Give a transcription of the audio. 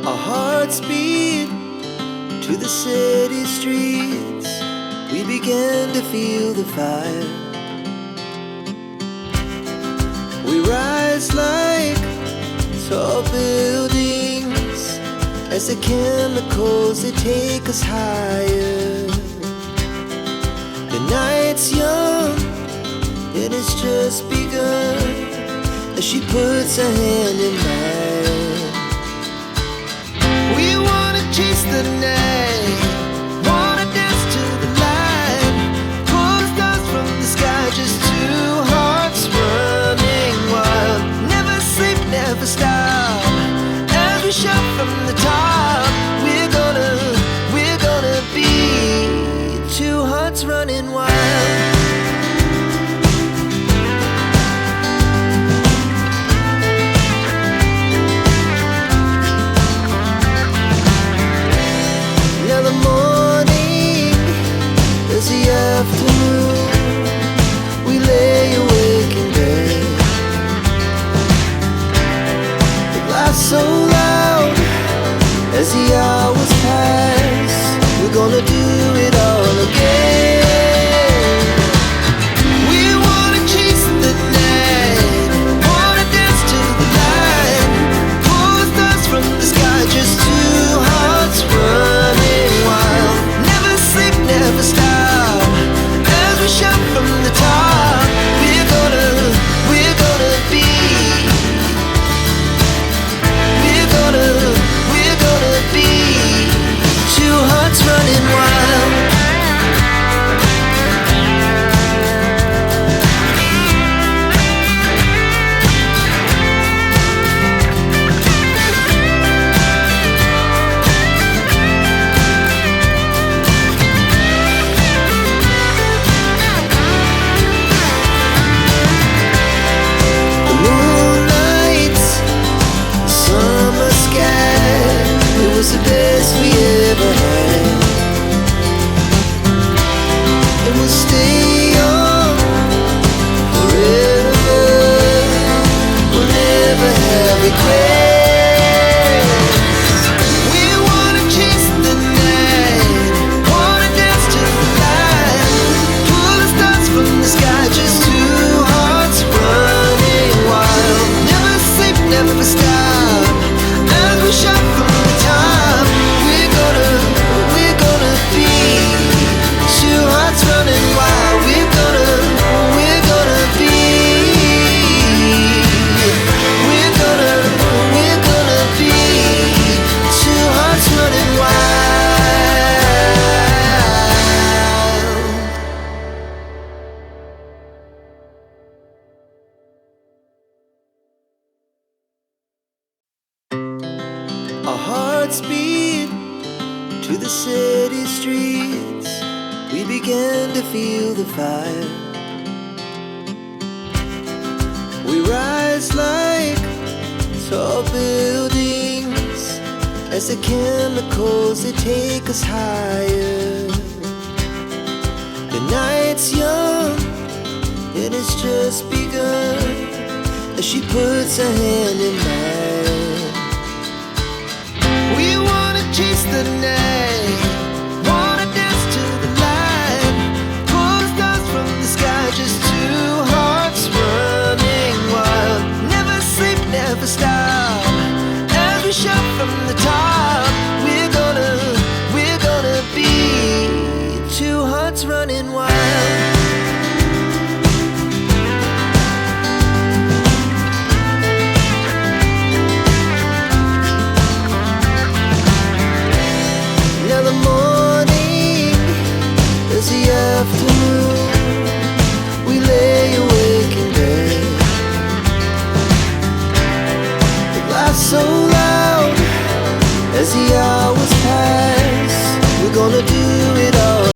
Our hearts beat to the city streets. We began to feel the fire. We rise like tall buildings as the chemicals, they take us higher. The night's young and it's just begun as she puts her hand in mine. We wanna chase the night, wanna dance to the light, pull stars from the sky, just two hearts running wild. Never sleep, never stop, as we shout from the top. We're gonna be two hearts running wild. Now the morning is the afternoon. We lay awake in bed. The laughs so loud as the hours pass. We're gonna do it all again. We wanna chase the night, wanna dance to the light, pull stars from the sky, just two hearts running wild. Never sleep, never stop, as we shout from the top. We're gonna be, we're gonna be two hearts running wild. The moonlight, summer sky, it was the best we ever had. And we'll stay young forever. We'll never have regrets. We wanna chase the night, wanna dance to the light, pull the stars from the sky, just two hearts running wild. Never sleep, never stop, as we shout from the top. We're gonna be two hearts running wild. We're gonna be, we're gonna be two hearts running wild. Our hearts beat to the city streets. We began to feel the fire. We rise like tall buildings as the chemicals, they take us higher. The night's young and it's just begun as she puts her hand in mine. We wanna chase the night, wanna dance to the light, pull stars from the sky, just two hearts running wild. Never sleep, never stop, as we shout from the top.